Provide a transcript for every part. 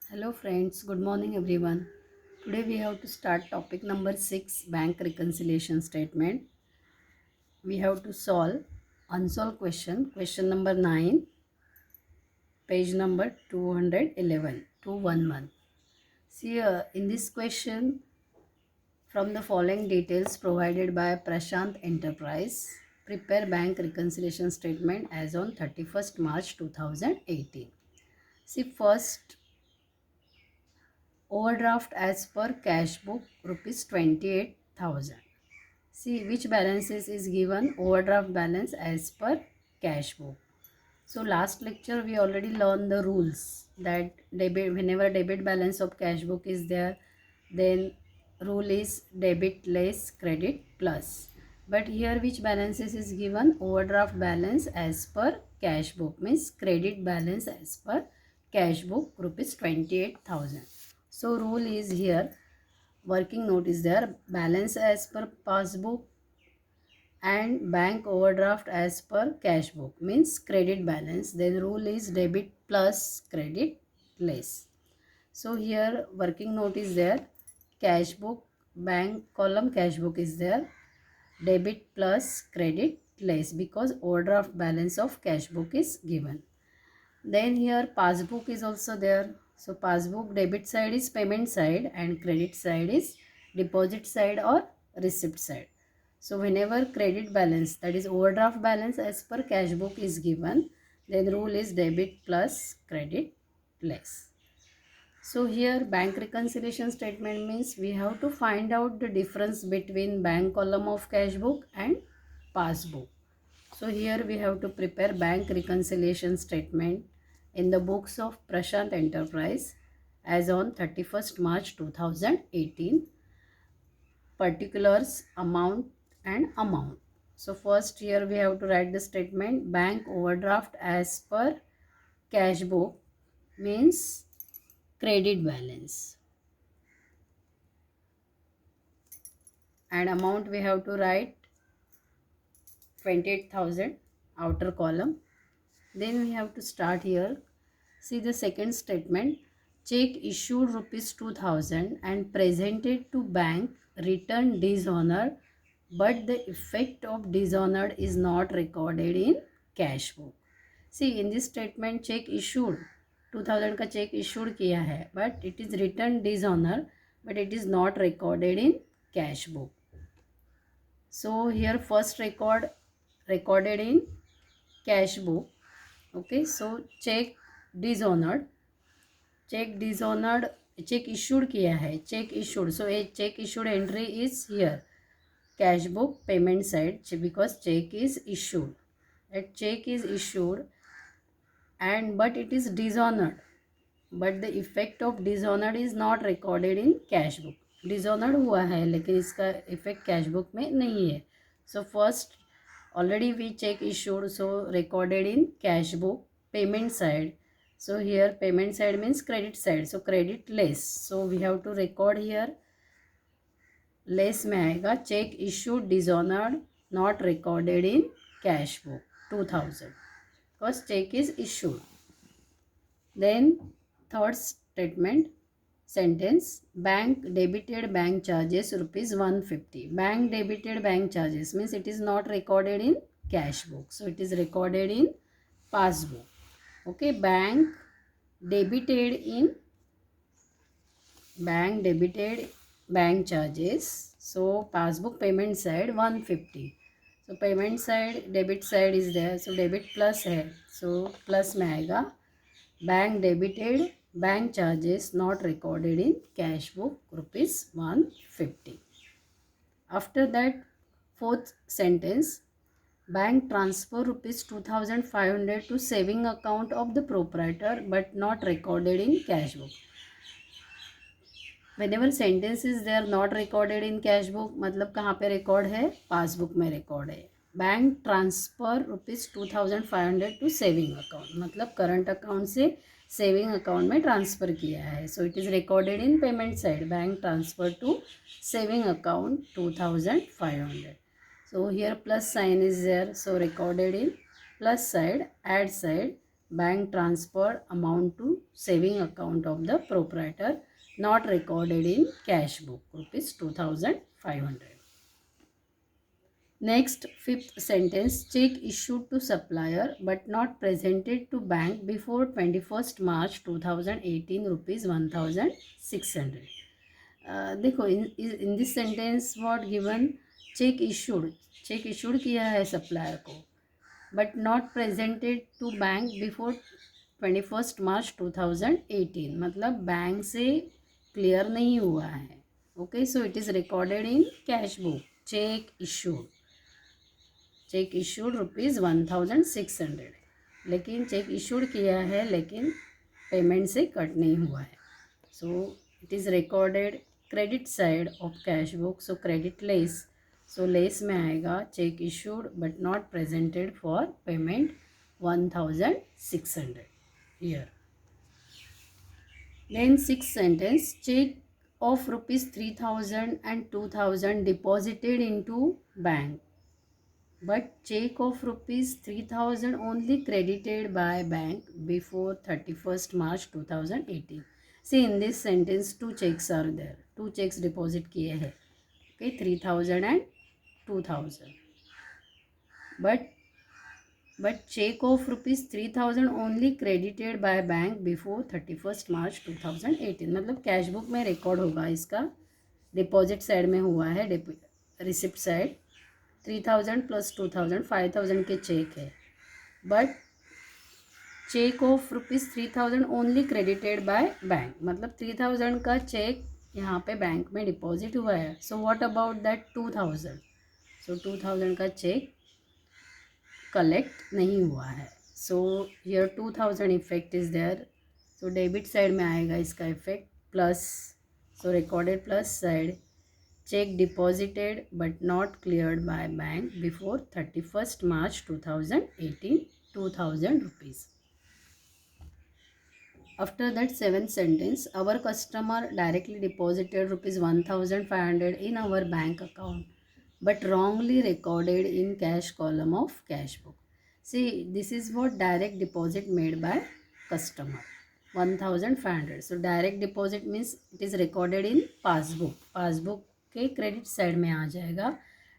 Hello friends, good morning everyone. Today we have to start topic number 6, bank reconciliation statement. We have to solve unsolved question number 9, page number 211, 211. See in this question, from the following details provided by Prashant Enterprise, prepare bank reconciliation statement as on 31st March 2018. See first, overdraft as per cash book rupees 28,000. See which balances is given, overdraft balance as per cash book. So last lecture we already learned the rules that whenever debit balance of cash book is there, then rule is debit less credit plus. But here which balances is given, overdraft balance as per cash book, means credit balance as per cash book rupees 28,000. So rule is here, working note is there, balance as per passbook and bank overdraft as per cash book, means credit balance. Then rule is debit plus credit less. So here working note is there, cash book, bank column cash book is there, debit plus credit less, because overdraft balance of cash book is given. Then here passbook is also there. So passbook debit side is payment side and credit side is deposit side or receipt side. So whenever credit balance, that is overdraft balance as per cash book is given, then rule is debit plus credit less. So here bank reconciliation statement means we have to find out the difference between bank column of cash book and passbook. So here we have to prepare bank reconciliation statement in the books of Prashant Enterprise as on 31st March 2018. Particulars, amount and amount. So first here we have to write the statement, bank overdraft as per cash book means credit balance, and amount we have to write 28,000, outer column. Then we have to start here. See the second statement, check issued rupees 2,000 and presented to bank, return dishonored, but the effect of dishonored is not recorded in cash book. See in this statement, check issued 2,000 का check issued किया है, but it is written dishonor, but it is not recorded in cash book. So here first recorded in cash book. Okay, so check dishonored, cheque dishonoured, cheque issued किया है, cheque issued. So a cheque issued entry is here cash book payment side, because cheque is issued. At cheque is issued and but it is dishonoured, but the effect of dishonoured is not recorded in cash book. Dishonoured हुआ है लेकिन इसका effect cash book में नहीं है. So first already we check issued, so recorded in cash book payment side. So here payment side means credit side, so credit less, so we have to record here less में आएगा check issued dishonored not recorded in cash book 2,000 because check is issued. Then third statement sentence, bank debited bank charges rupees 150. Bank debited bank charges means it is not recorded in cash book, so it is recorded in passbook. Okay, bank debited bank charges, so passbook payment side 150. So payment side debit side is there, so debit plus है, so plus में आएगा bank debited bank charges not recorded in cash book rupees 150. After that fourth sentence, bank transfer rupees 2,500 to saving account of the proprietor but not recorded in cash book. Whenever sentence is there not recorded in cash book, मतलब कहाँ पे record है, passbook में record है. Bank transfer rupees 2,500 to saving account, मतलब current account से saving account में transfer किया है. So it is recorded in payment side, bank transfer to saving account 2,500. So here plus sign is there, so recorded in plus side, add side bank transfer amount to saving account of the proprietor, not recorded in cash book, rupees 2500. Next, fifth sentence, check issued to supplier but not presented to bank before 21st March 2018, rupees 1600. देखो in this sentence what given, cheque issued किया है supplier को, but not presented to bank before 21st March 2018, मतलब bank से clear नहीं हुआ है. Okay, so it is recorded in cash book. Check issued rupees 1600, लेकिन चेक इशूड किया है लेकिन पेमेंट से कट नहीं हुआ है. So it is recorded credit side of cash book. So credit less, so less में आएगा check issued but not presented for payment 1600 here. Then sixth sentence, check of rupees 3000 and 2000 deposited into bank, but check of rupees 3000 only credited by bank before 31st March 2018. See, in this sentence two checks are there. Two checks deposit किए हैं. Okay, 3000 and 2000. But check of rupees 3000 only credited by bank before 31st March 2018. मतलब cash book में record होगा इसका, deposit side में हुआ है, receipt side 3000 plus 2000 5000 के चेक है, but cheque of rupees 3000 only credited by bank, मतलब 3000 का चेक यहाँ पे बैंक में डिपॉजिट हुआ है. So what about that 2000? So 2000 का चेक कलेक्ट नहीं हुआ है. So here 2000 effect is there. So debit side में आएगा इसका effect plus, so recorded plus side, check deposited but not cleared by bank before 31st March 2018, 2000 rupees. After that seventh sentence, our customer directly deposited rupees 1500 in our bank account but wrongly recorded in cash column of cash book. See, this is what direct deposit made by customer, 1500. So direct deposit means it is recorded in passbook के credit side में आ जाएगा,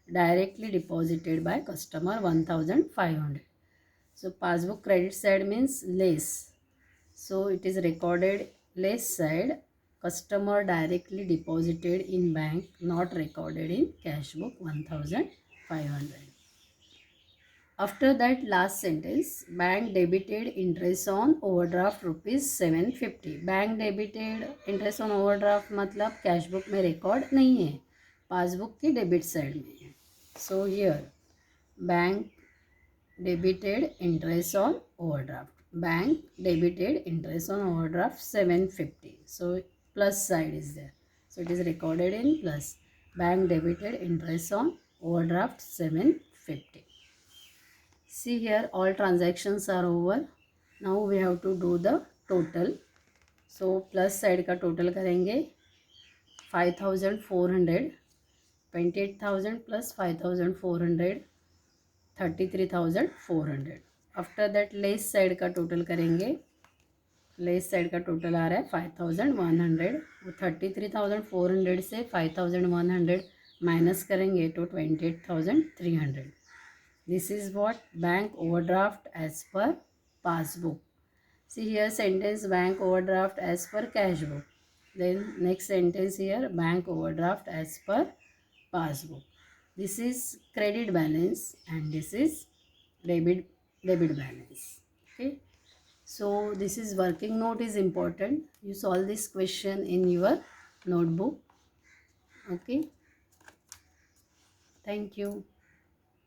directly deposited by customer 1500. So passbook credit side means less, so it is recorded less side, customer directly deposited in bank, not recorded in cash book 1500. After that last sentence, bank debited interest on overdraft rupees 750. Bank debited interest on overdraft मतलब cash book में record नहीं है, passbook की debit side में है. So here bank debited interest on overdraft. Bank debited interest on overdraft 750. So plus side is there. So it is recorded in plus. Bank debited interest on overdraft 750. See here, all transactions are over. Now we have to do the total. So plus side का total करेंगे 5400, 28,000 plus 5400, 33,400. After that less side का total करेंगे, less side का total आ रहा है 5100. वो 33,400 से 5100 minus करेंगे तो 28,300. This is what bank overdraft as per passbook. See here sentence bank overdraft as per cash book. Then next sentence here bank overdraft as per passbook. This is credit balance and this is debit balance. Okay, so this is working note is important. You solve this question in your notebook. Okay, thank you.